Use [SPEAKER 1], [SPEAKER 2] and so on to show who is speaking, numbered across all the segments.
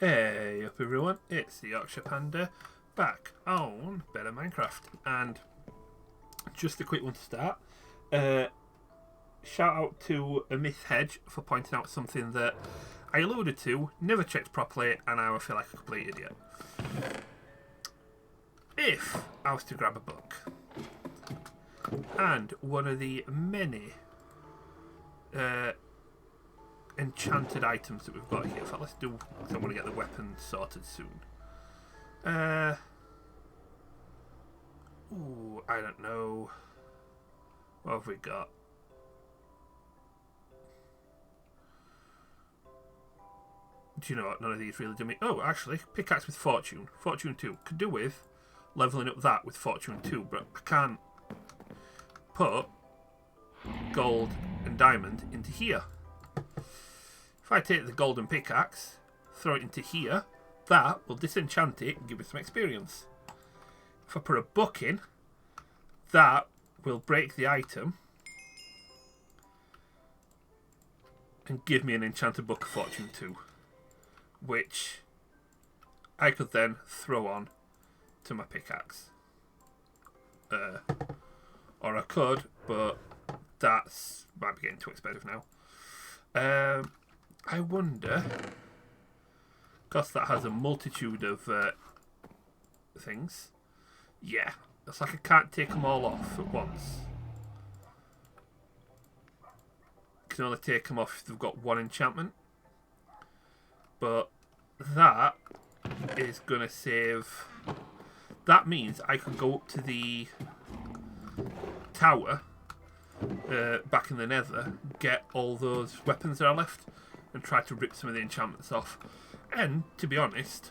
[SPEAKER 1] Hey up everyone, it's the Yorkshire Panda back on Better Minecraft, and just a quick one to start. Shout out to a Myth Hedge for pointing out something that I alluded to, never checked properly, and now I feel like a complete idiot. If I was to grab a book and one of the many enchanted items that we've got here. So let's do, because I want to get the weapon sorted soon. Ooh, I don't know. What have we got? Do you know what? None of these really do me. Oh, actually, pickaxe with fortune. Fortune 2. Could do with leveling up that with fortune 2, but I can't put gold and diamond into here. If I take the golden pickaxe, throw it into here, that will disenchant it and give me some experience. If I put a book in, that will break the item and give me an enchanted book of fortune 2, which I could then throw on to my pickaxe. Or I could, but that's might be getting too expensive now. I wonder, because that has a multitude of things. Yeah, it's like I can't take them all off at once. I can only take them off if they've got one enchantment. But that is going to save... That means I can go up to the tower back in the nether, get all those weapons that are left, and try to rip some of the enchantments off. And, to be honest,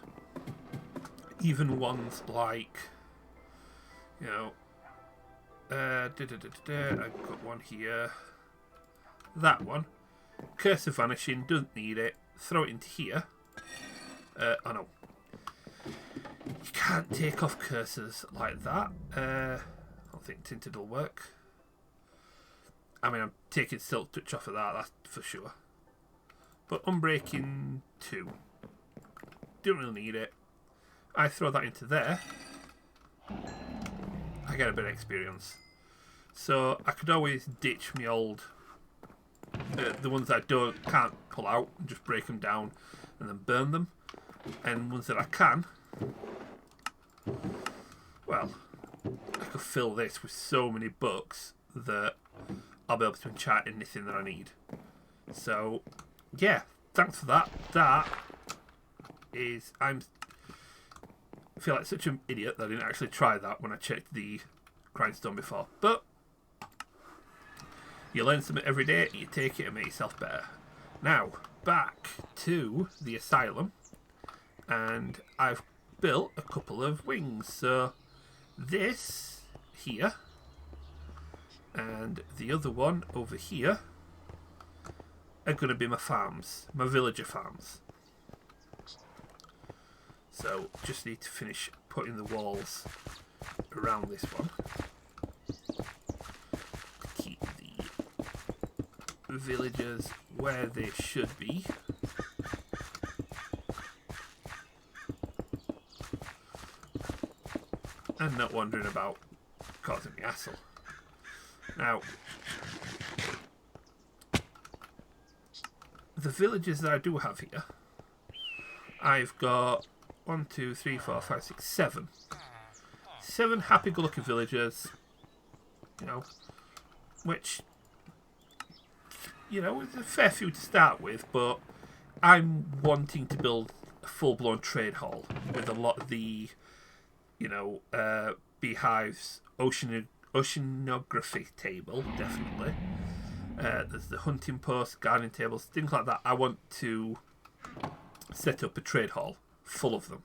[SPEAKER 1] even ones like, you know, I've got one here. That one. Curse of Vanishing, doesn't need it. Throw it into here. Oh no. You can't take off curses like that. I don't think Tinted will work. I mean, I'm taking Silk Touch off of that, that's for sure. But Unbreaking 2. Don't really need it. I throw that into there. I get a bit of experience. So I could always ditch my old... the ones that I can't pull out and just break them down and then burn them. And ones that I can... Well, I could fill this with so many books that I'll be able to enchant anything that I need. So, yeah, thanks for that. That is... I feel like such an idiot that I didn't actually try that when I checked the grindstone before. But you learn something every day, you take it and make yourself better. Now, back to the asylum. And I've built a couple of wings. So, this here and the other one over here are going to be my farms, my villager farms. So just need to finish putting the walls around this one. Keep the villagers where they should be. And not wandering about causing me hassle. Now, the villagers that I do have here, I've got 1, 2, 3, 4, 5, 6, 7. 7 happy-go-lucky villagers, you know, which, you know, is a fair few to start with, but I'm wanting to build a full-blown trade hall with a lot of the, you know, beehives, oceanography table, definitely. There's the hunting post, gardening tables, things like that. I want to set up a trade hall full of them.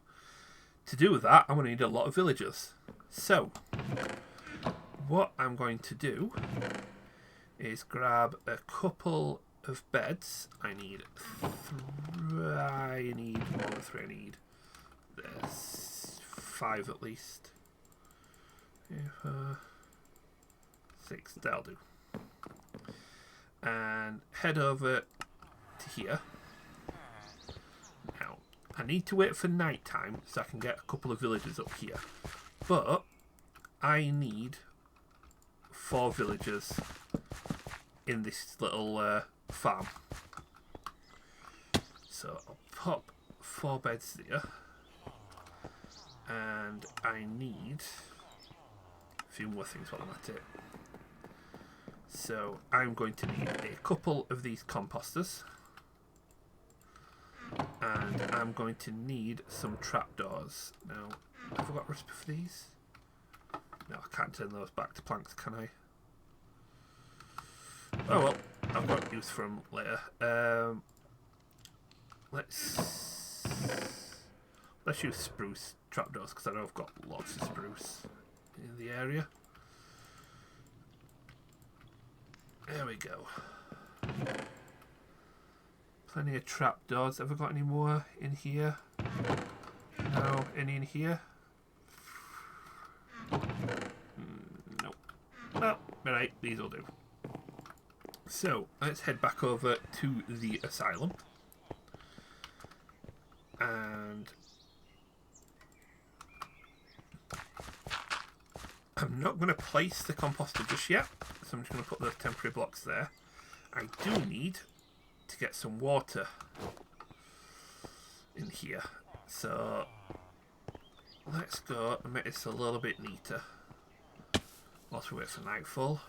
[SPEAKER 1] To do that, I'm going to need a lot of villagers. So, what I'm going to do is grab a couple of beds. I need more than 3. I need there's 5 at least. 6, that'll do. And head over to here. Now, I need to wait for night time so I can get a couple of villagers up here. But I need 4 villagers in this little farm. So I'll pop 4 beds there. And I need a few more things while I'm at it. So I'm going to need a couple of these composters. And I'm going to need some trapdoors. Now, have I got a recipe for these? No, I can't turn those back to planks, can I? Oh well, I've got use for them later. Let's use spruce trapdoors because I know I've got lots of spruce in the area. There we go. Plenty of trapdoors. Have I got any more in here? No, any in here? Nope. Oh, alright, these will do. So, let's head back over to the asylum. And I'm not going to place the composter just yet, so I'm just going to put the temporary blocks there. I do need to get some water in here, so let's go and make this a little bit neater whilst we wait for nightfall.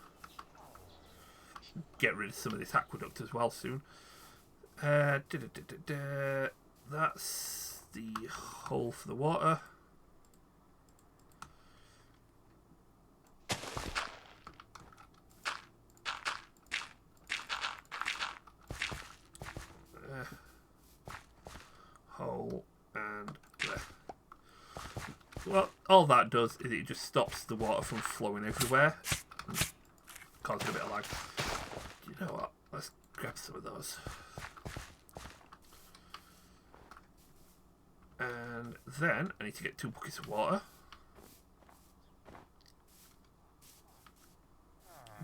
[SPEAKER 1] Get rid of some of this aqueduct as well soon. That's the hole for the water. Hole and there. Well, all that does is it just stops the water from flowing everywhere and causes a bit of lag. You know what? Let's grab some of those. And then I need to get 2 buckets of water.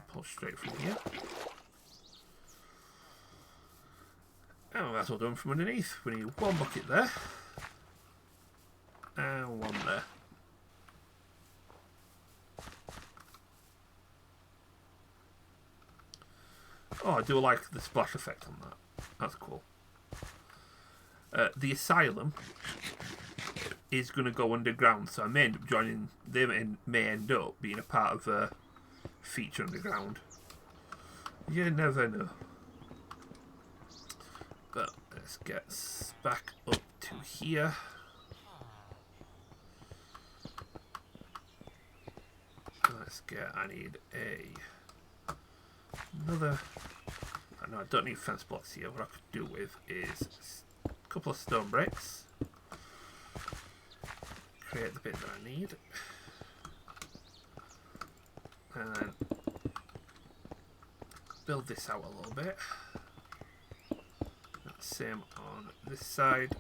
[SPEAKER 1] Pull straight from here. And that's all done from underneath. We need 1 bucket there. And 1 there. Oh, I do like the splash effect on that. That's cool. The asylum is going to go underground, so I may end up joining. They may end up being a part of a feature underground. You never know. But let's get back up to here. Let's get. I need another. No, I don't need fence blocks here. What I could do with is a couple of stone bricks. Create the bit that I need. And then build this out a little bit. Same on this side.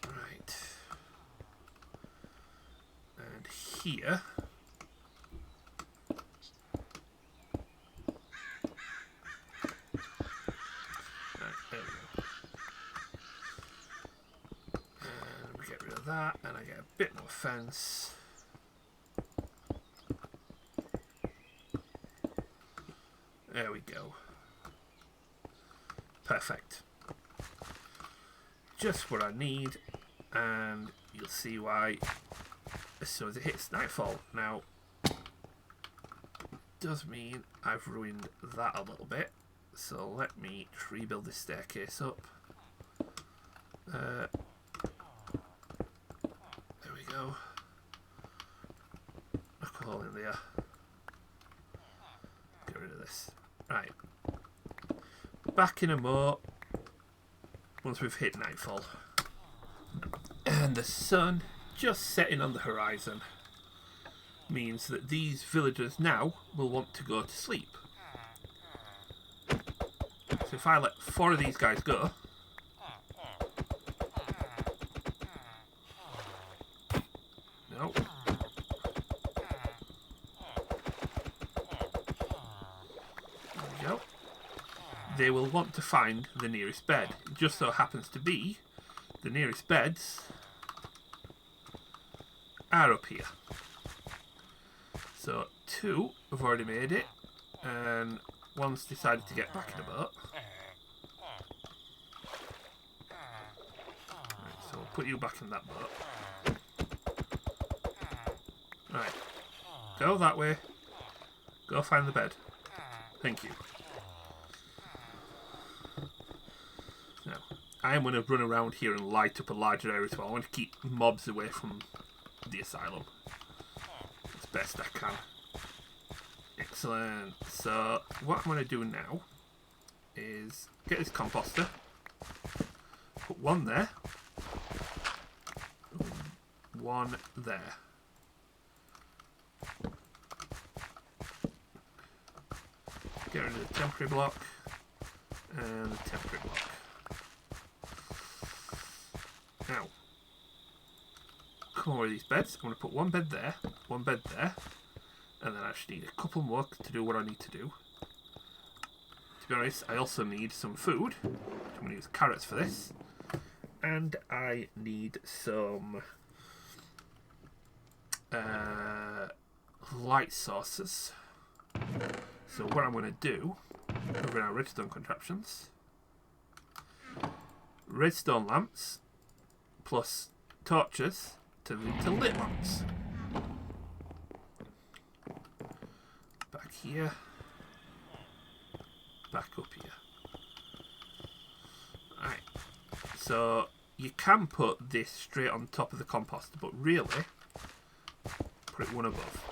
[SPEAKER 1] Right. And here. And we get rid of that, and I get a bit more fence. There we go. Perfect. Just what I need, and you'll see why as soon as it hits nightfall. Now, it does mean I've ruined that a little bit, so let me rebuild this staircase up. There we go. Knock a hole in there. Get rid of this. Right. Back in a mo once we've hit nightfall. And the sun just setting on the horizon means that these villagers now will want to go to sleep. So if I let 4 of these guys go, no. There we go. they will want to find the nearest bed. It just so happens to be the nearest beds are up here. So 2 have already made it, and one's decided to get back in a boat. Right, so we'll put you back in that boat. Right, go that way. Go find the bed. Thank you. Now, I'm going to run around here and light up a larger area as well. I want to keep mobs away from the asylum as best I can. Excellent. So, what I'm going to do now is get this composter, put one there, one there. Get rid of the temporary block and the temporary block. Now, come over these beds. I'm going to put one bed there, and then I actually need a couple more to do what I need to do. To be honest, I also need some food. I'm going to use carrots for this. And I need some light sources. So what I'm going to do, over in our redstone contraptions, redstone lamps plus torches to lead to lit lamps. Back here, back up here. Right, so you can put this straight on top of the composter, but really, put it one above.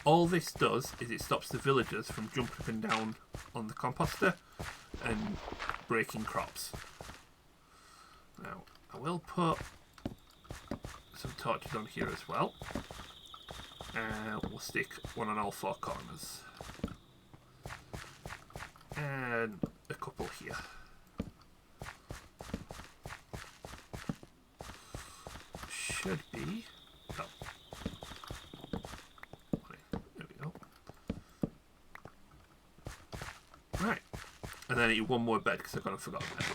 [SPEAKER 1] All this does is it stops the villagers from jumping up and down on the composter and breaking crops. Now, I will put some torches on here as well. And we'll stick one on all 4 corners. And a couple here. Should be... Oh. There we go. Right. And then I need one more bed because I've kind of forgotten that.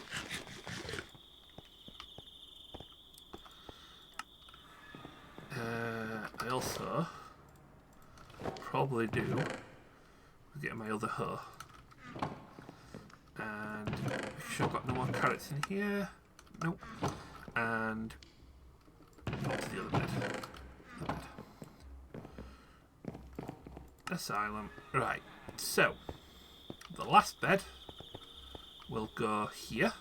[SPEAKER 1] I also probably do get my other hoe. And make sure I've got no more carrots in here. Nope. And onto the other bed. Asylum. Right. So the last bed will go here.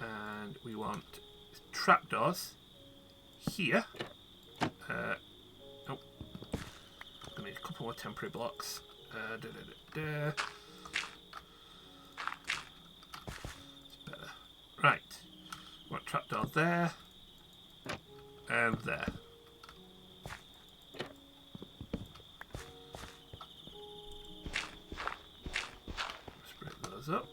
[SPEAKER 1] And we want trapdoors here. Oh, I need a couple more temporary blocks. It's better. Right. Want trapdoor there and there. Let's break those up.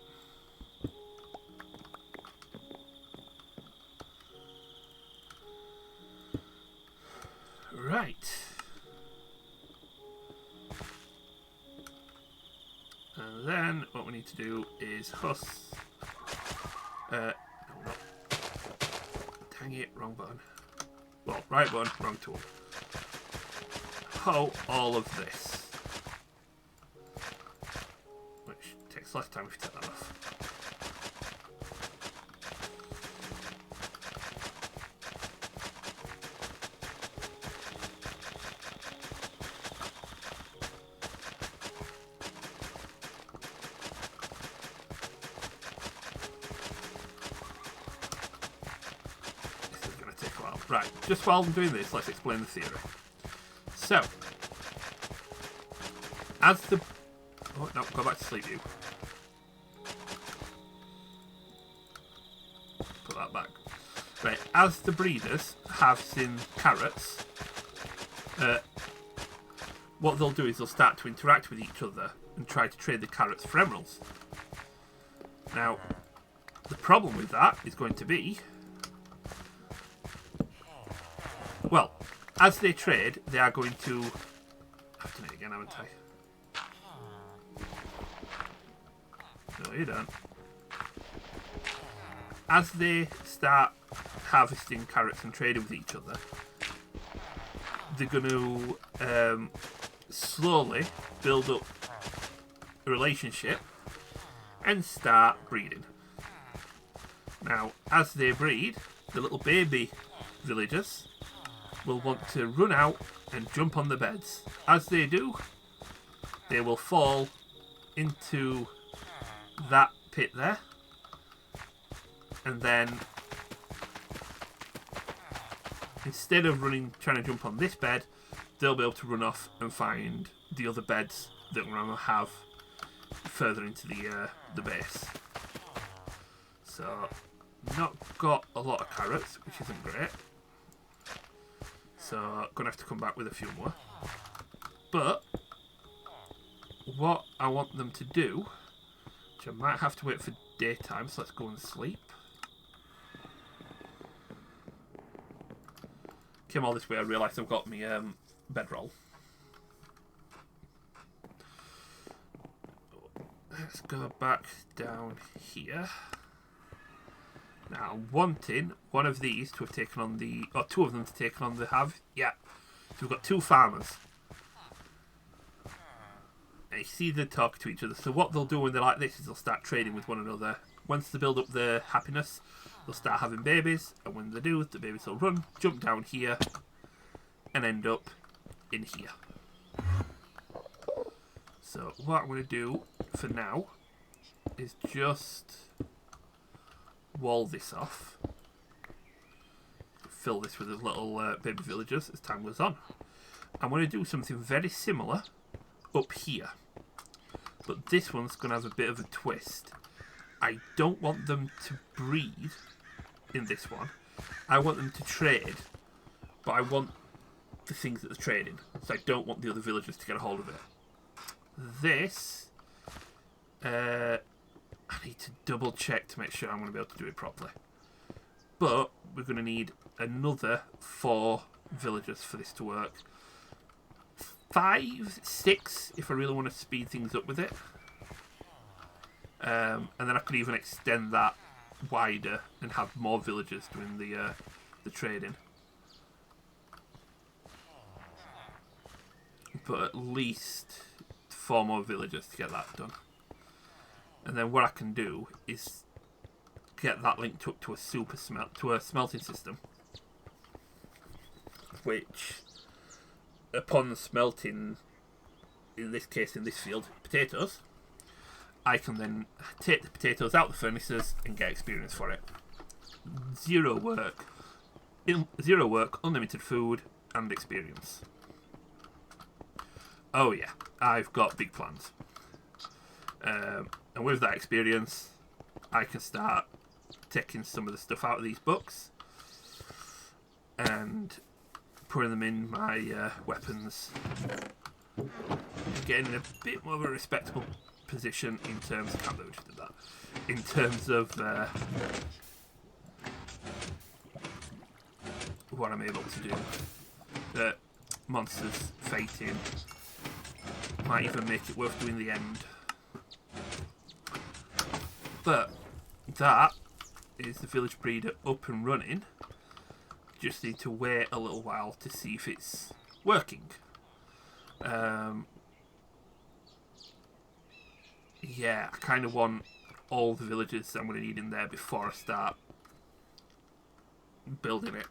[SPEAKER 1] Right. And then what we need to do is hus. No, not. Dang it, wrong button. Well, right button, wrong tool. Hoe all of this. Which takes less time if you take that off. Right, just while I'm doing this, let's explain the theory. So, as the... Oh, no, go back to sleep, you. Put that back. Right, as the breeders have seen carrots, what they'll do is they'll start to interact with each other and try to trade the carrots for emeralds. Now, the problem with that is going to be... Well, as they trade, they are going to... I've done it again, haven't I? No, you don't. As they start harvesting carrots and trading with each other, they're going to slowly build up a relationship and start breeding. Now, as they breed, the little baby villagers will want to run out and jump on the beds. As they do, they will fall into that pit there, and then instead of trying to jump on this bed, they'll be able to run off and find the other beds that we're going to have further into the base. So, not got a lot of carrots, which isn't great. So, gonna have to come back with a few more. But what I want them to do, which I might have to wait for daytime, so let's go and sleep. Came all this way, I realised I've got my bedroll. Let's go back down here. Now, I'm wanting one of these to have taken on the... Or two of them to take on the have. Yeah. So we've got two farmers. And you see them talk to each other. So what they'll do when they're like this is they'll start trading with one another. Once they build up their happiness, they'll start having babies. And when they do, the babies will run, jump down here, and end up in here. So what I'm going to do for now is just wall this off. Fill this with little baby villagers as time goes on. I'm going to do something very similar up here. But this one's going to have a bit of a twist. I don't want them to breed in this one. I want them to trade, but I want the things that they're trading. So I don't want the other villagers to get a hold of it. This, I need to double check to make sure I'm going to be able to do it properly. But we're going to need another 4 villagers for this to work. 5, 6 if I really want to speed things up with it. And then I could even extend that wider and have more villagers doing the trading. But at least 4 more villagers to get that done. And then what I can do is get that linked up to a smelting system, which upon smelting, in this case in this field, potatoes, I can then take the potatoes out of the furnaces and get experience for it. Zero work, unlimited food and experience. Oh yeah, I've got big plans. And with that experience, I can start taking some of the stuff out of these books and putting them in my weapons, and getting in a bit more of a respectable position in terms of... can't believe I did that. In terms of what I'm able to do. The monsters fating might even make it worth doing the end. But that is the village breeder up and running. Just need to wait a little while to see if it's working. Yeah, I kind of want all the villagers I'm going to need in there before I start building it.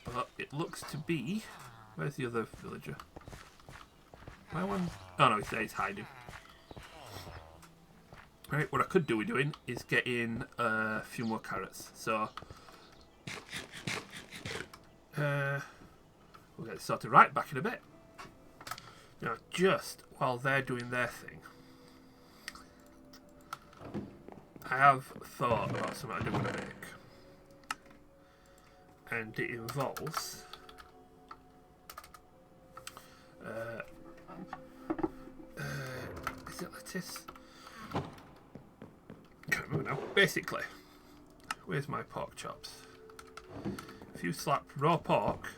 [SPEAKER 1] But it looks to be... Where's the other villager? My one? Oh no, he's there, he's hiding. Right, what I could do with doing is get in a few more carrots. So, we'll get sorted right back in a bit. Now, just while they're doing their thing, I have thought about something I do want to make. And it involves... is it lettuce? Can't remember remember now. Basically, where's my pork chops? If you slap raw pork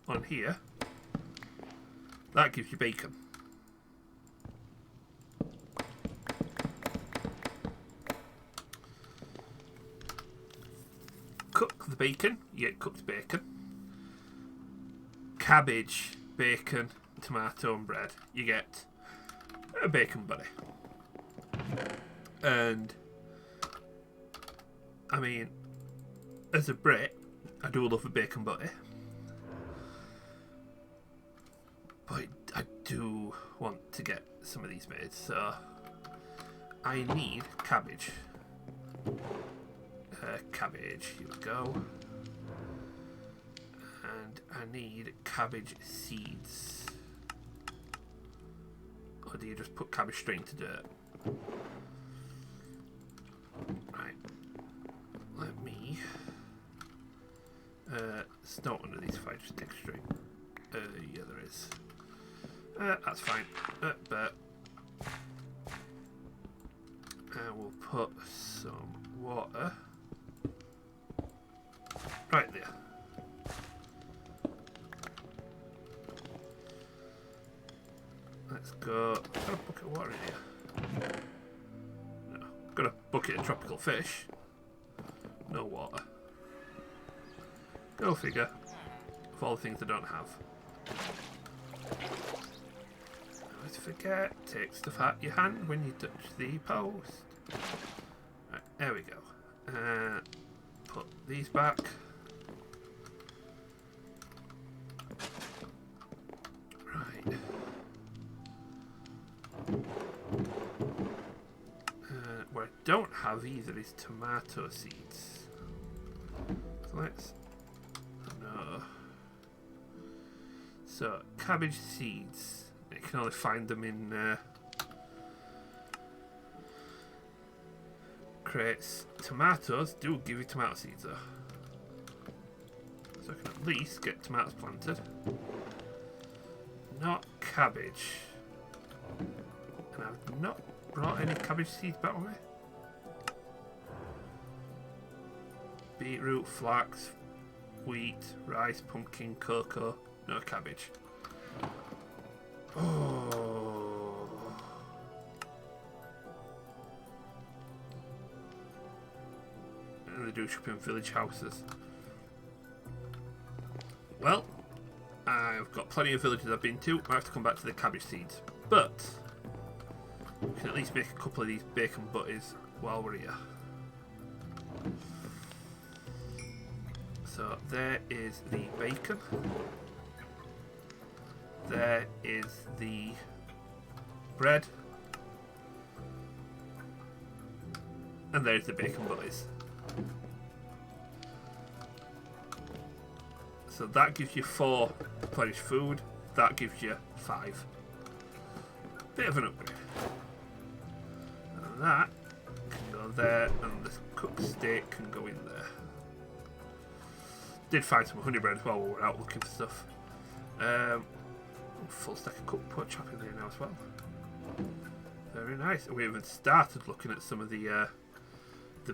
[SPEAKER 1] on here, that gives you bacon. Cook the bacon, you get cooked bacon. Cabbage, bacon, tomato and bread, you get a bacon buddy. And I mean, as a Brit, I do love a bacon buddy, but I do want to get some of these made, so I need cabbage. Cabbage, here we go. And I need cabbage seeds. Or do you just put cabbage straight into dirt? Right. Let me... there's no one of these if I just take straight. Yeah, there is. That's fine. But... we'll put some water right there. Let's go. I've got a bucket of water in here. No. Got a bucket of tropical fish. No water. Go figure. Of all the things I don't have. Always forget. Take stuff out your hand when you touch the post. Right, there we go. Put these back. Right. What I don't have either is tomato seeds. So let's... No. So, cabbage seeds. You can only find them in... crates. Tomatoes do give you tomato seeds though. So I can at least get tomatoes planted. Not cabbage. And I've not brought any cabbage seeds back with me. Beetroot, flax, wheat, rice, pumpkin, cocoa. No cabbage. Oh. And they do shop in village houses. Well, I've got plenty of villages I've been to. I have to come back to the cabbage seeds. But we can at least make a couple of these bacon butties while we're here. So there is the bacon. There is the bread. And there's the bacon butties. So that gives you 4 replenished food. That gives you 5. Bit of an upgrade. And that can go there, and the cooked steak can go in there. Did find some honey bread as well while we were out looking for stuff. Full stack of cooked pork chop in there now as well. Very nice. We haven't started looking at some of the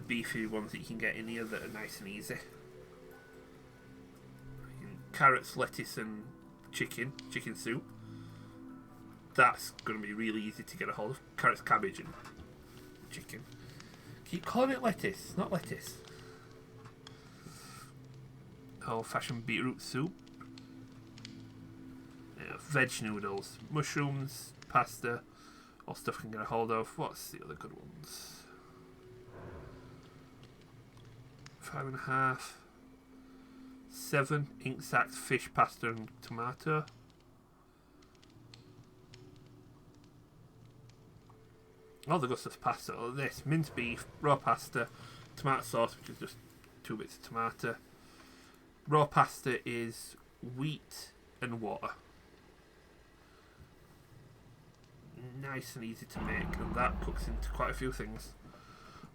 [SPEAKER 1] beefy ones that you can get in here that are nice and easy. Carrots, lettuce and chicken soup. That's going to be really easy to get a hold of. Carrots, cabbage and chicken. Keep calling it lettuce, not lettuce. Old-fashioned beetroot soup. Veg noodles, mushrooms, pasta, all stuff I can get a hold of. What's the other good ones? 5.5. 7 ink sacks, fish, pasta and tomato. Oh, the good stuff's pasta. Oh, this minced beef, raw pasta, tomato sauce, which is just 2 bits of tomato. Raw pasta is wheat and water. Nice and easy to make, and that cooks into quite a few things.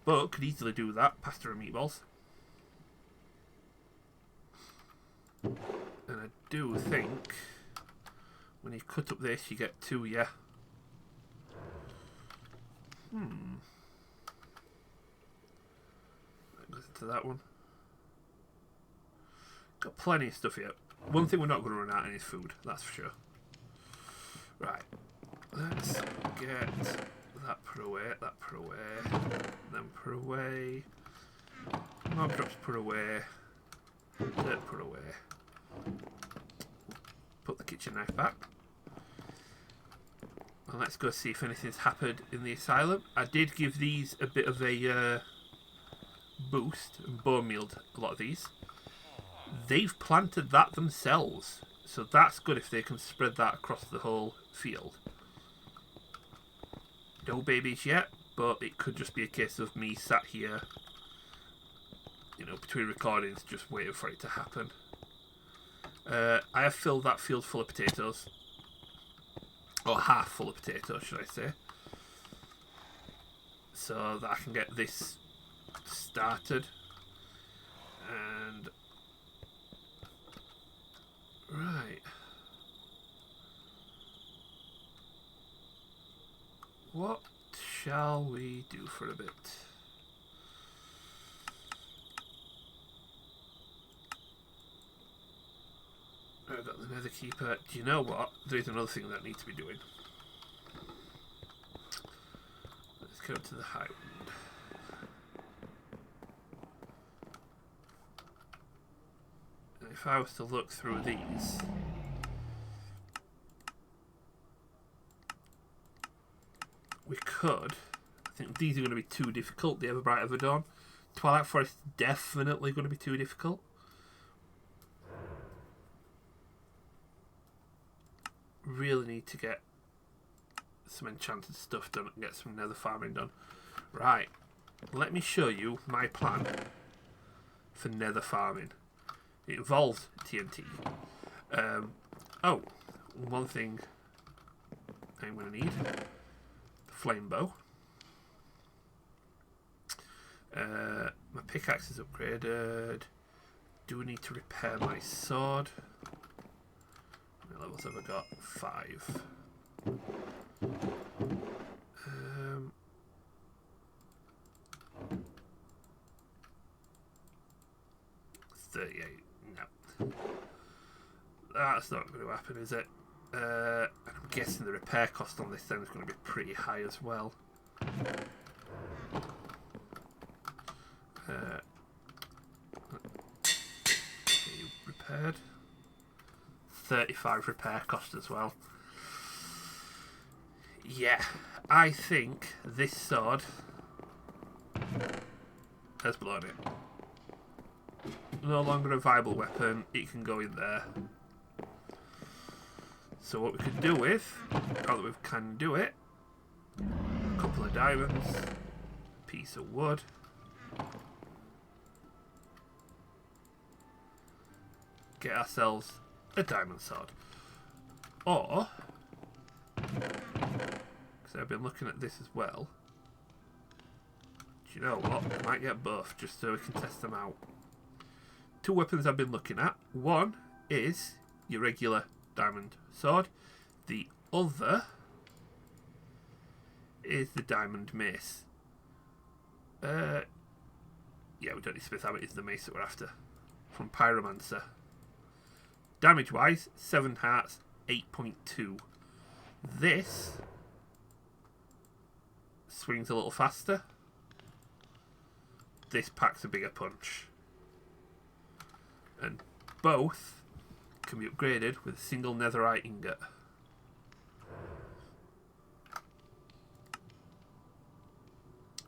[SPEAKER 1] But could easily do that, pasta and meatballs. And I do think when you cut up this, you get 2, yeah. Goes into that one. Got plenty of stuff here. One thing we're not going to run out of is food, that's for sure. Right. Let's get that put away, that put away, then put away. Mob drops put away. Dirt put away. Put the kitchen knife back. And let's go see if anything's happened in the asylum. I did give these a bit of a boost and bone mealed a lot of these. They've planted that themselves, so that's good if they can spread that across the whole field. No babies yet, but it could just be a case of me sat here, you know, between recordings just waiting for it to happen. I have filled that field full of potatoes. Or half full of potatoes, should I say. So that I can get this started. And... right. What shall we do for a bit? I've got the Nether Keeper. Do you know what? There is another thing that I need to be doing. Let's go to the Highland. And if I was to look through these, we could. I think these are going to be too difficult. The Everbright Everdawn. Twilight Forest is definitely going to be too difficult. Really need to get some enchanted stuff done and get some nether farming done. Right, let me show you my plan for nether farming. It involves TNT. Oh, one thing I'm going to need: the flame bow. My pickaxe is upgraded. Do I need to repair my sword? How many levels have I got? 5. 38. No. That's not going to happen, is it? I'm guessing the repair cost on this thing is going to be pretty high as well. You repaired. 35 repair cost as well. Yeah, I think this sword has blown it. No longer a viable weapon, it can go in there. So what we could do with, now that we can do it, a couple of diamonds, a piece of wood, get ourselves a diamond sword. Or, because I've been looking at this as well, do you know what, I might get both just so we can test them out. 2 weapons I've been looking at. One is your regular diamond sword. The other is the diamond mace. Yeah, we don't need Smith Abbott, it's the mace that we're after. From Pyromancer. Damage wise, 7 hearts, 8.2. This swings a little faster. This packs a bigger punch. And both can be upgraded with a single netherite ingot.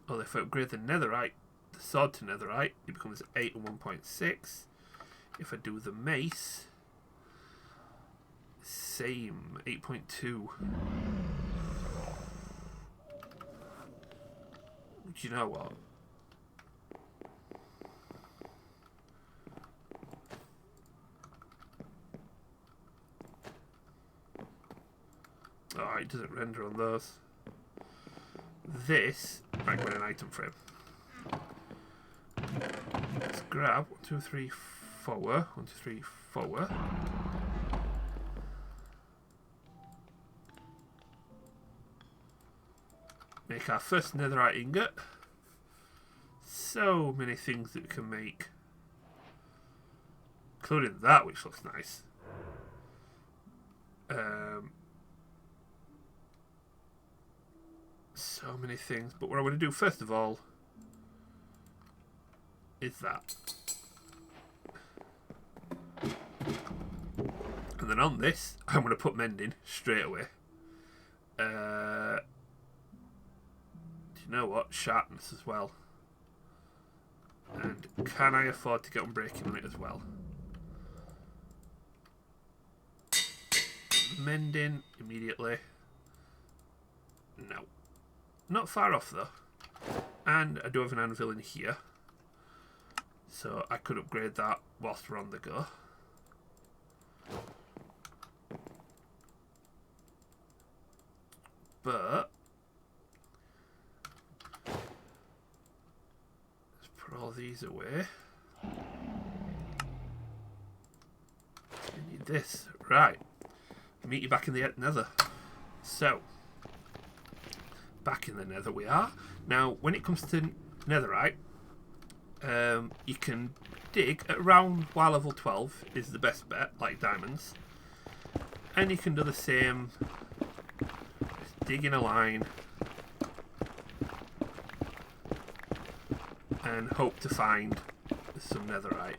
[SPEAKER 1] Well, if I upgrade the netherite, the sword to netherite, it becomes 8 and 1.6. If I do the mace, same, 8.2. Do you know what? Oh, it doesn't render on those. This might go in an item frame. Let's grab 1, 2, 3, 4. 1, 2, 3, 4. Make our first netherite ingot. so many things that we can make. Including that, which looks nice. So many things. But what I want to do first of all is that. And then on this, I'm going to put mending straight away. Do you know what? Sharpness as well. And can I afford to get unbreaking on it as well? Mending immediately. No. Not far off though. And I do have an anvil in here. So I could upgrade that whilst we're on the go. But let's put all these away. I need this. Right. Meet you back in the nether. So, back in the nether we are. Now, when it comes to netherite, you can dig at around Y level 12 is the best bet, like diamonds. And you can do the same. Just dig in a line. And hope to find some netherite.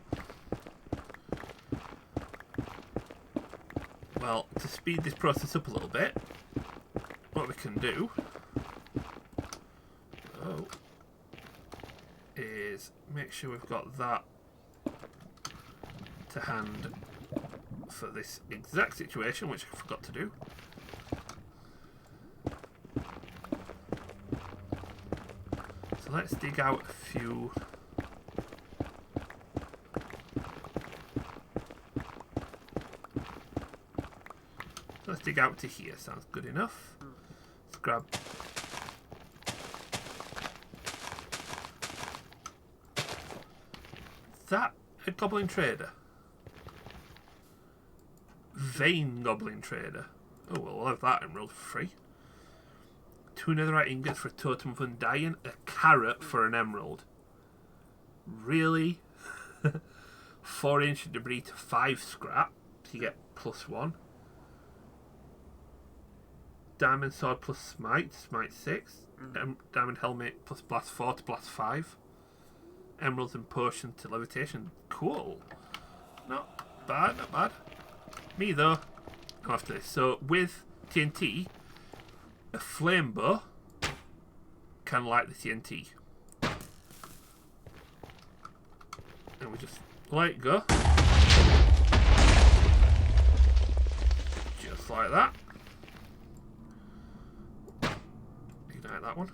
[SPEAKER 1] Well, to speed this process up a little bit, what we can do is make sure we've got that to hand for this exact situation, which I forgot to do. So let's dig out a few. Let's dig out to here, sounds good enough. Let's grab. That a goblin trader? Vein goblin trader. Oh well, we'll have that emerald for free. 2 netherite ingots for a totem of undying, a carrot for an emerald. Really? 4 ancient debris to 5 scrap, so you get +1. Diamond sword plus smite, smite 6. Diamond helmet plus blast 4 to blast 5. Emeralds and potion to levitation. Cool. Not bad, not bad. Me though, I'm after this. So with TNT, a flame bow can light the TNT. And we just let it go. Just like that. Ignite that one.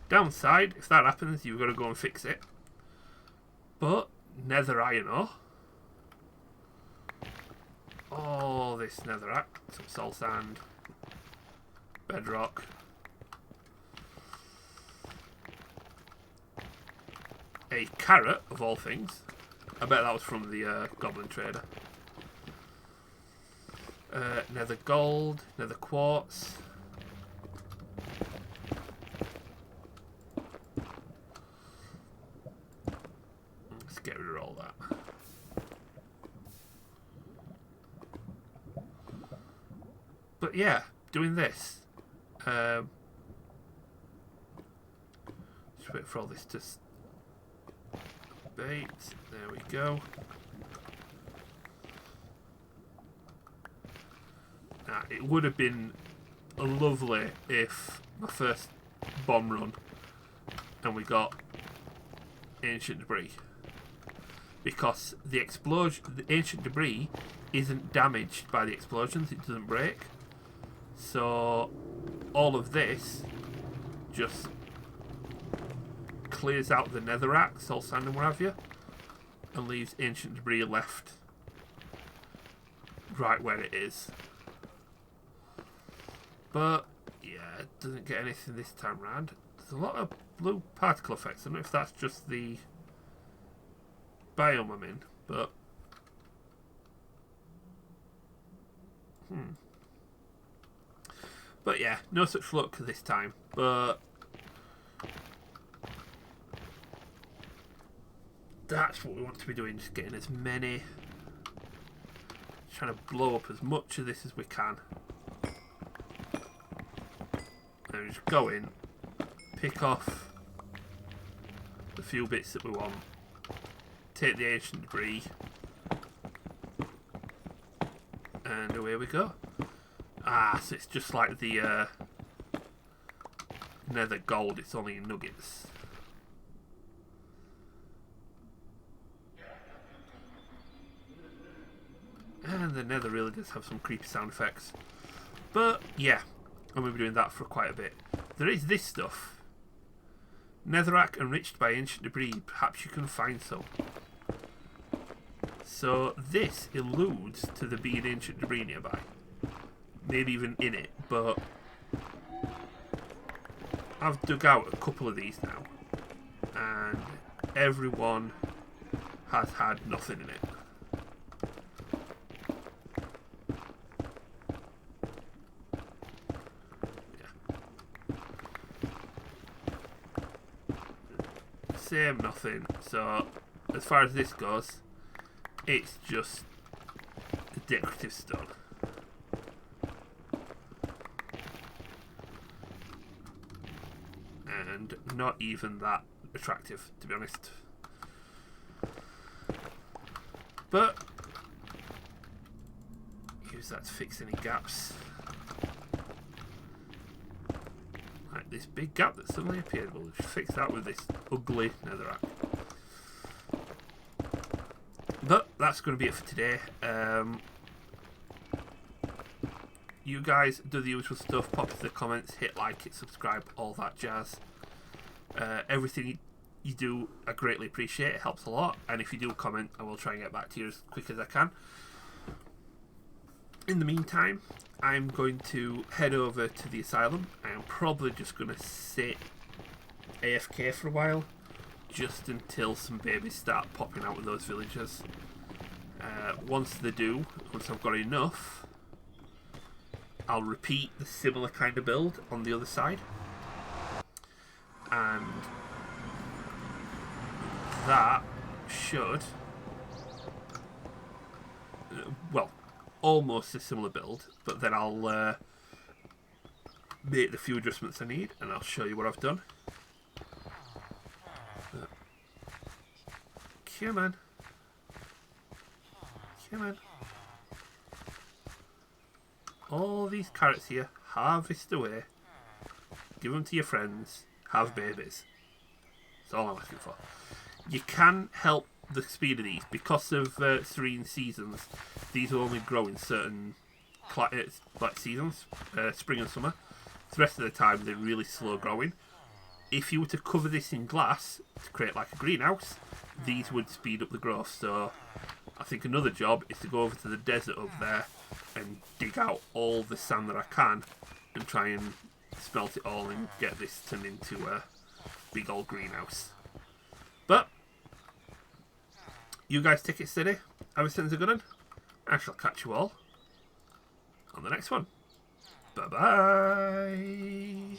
[SPEAKER 1] Downside, if that happens, you've got to go and fix it. But nether iron ore. All this netherrack, some soul sand, bedrock. A carrot, of all things. I bet that was from the goblin trader. Nether gold, nether quartz. Let's get rid of all that. But yeah, doing this. Just wait for all this to bait. There we go. Now, it would have been lovely if my first bomb run and we got ancient debris, because the explosion, the ancient debris isn't damaged by the explosions, it doesn't break. So all of this just clears out the netherrack, soul sand and what have you, and leaves ancient debris left right where it is. But yeah, it doesn't get anything this time round. There's a lot of blue particle effects. I don't know if that's just the biome I'm in, but But yeah, no such luck this time. But that's what we want to be doing, just getting as many, trying to blow up as much of this as we can. And just go in, pick off the few bits that we want, take the ancient debris, and away we go. Ah, so it's just like the nether gold, it's only in nuggets. And the nether really does have some creepy sound effects. But yeah, I'm going to be doing that for quite a bit. There is this stuff. Netherrack enriched by ancient debris. Perhaps you can find some. So this alludes to there being ancient debris nearby. Maybe even in it, but I've dug out a couple of these now. And everyone has had nothing in it. Same nothing. So as far as this goes, it's just a decorative stone. And not even that attractive, to be honest. But use that to fix any gaps. Like this big gap that suddenly appeared, we'll just fix that with this ugly netherrack. But that's going to be it for today. You guys do the usual stuff, pop into the comments, hit like, hit subscribe, all that jazz. Everything you do, I greatly appreciate. It helps a lot. And if you do comment, I will try and get back to you as quick as I can. In the meantime, I'm going to head over to the asylum. I'm probably just going to sit AFK for a while, just until some babies start popping out with those villagers. Once they do, once I've got enough, I'll repeat the similar kind of build on the other side. And that should, well, almost a similar build, but then I'll make the few adjustments I need, and I'll show you what I've done. Come on. Come on. All these carrots here, harvest away, give them to your friends, have babies. That's all I'm asking for. You can help the speed of these because of serene seasons. These will only grow in certain like seasons, spring and summer. The rest of the time they're really slow growing. If you were to cover this in glass to create like a greenhouse, these would speed up the growth. So I think another job is to go over to the desert up there and dig out all the sand that I can and try and smelt it all and get this turned into a big old greenhouse. But you guys take it steady. Everything's a good one. I shall catch you all on the next one. Bye bye.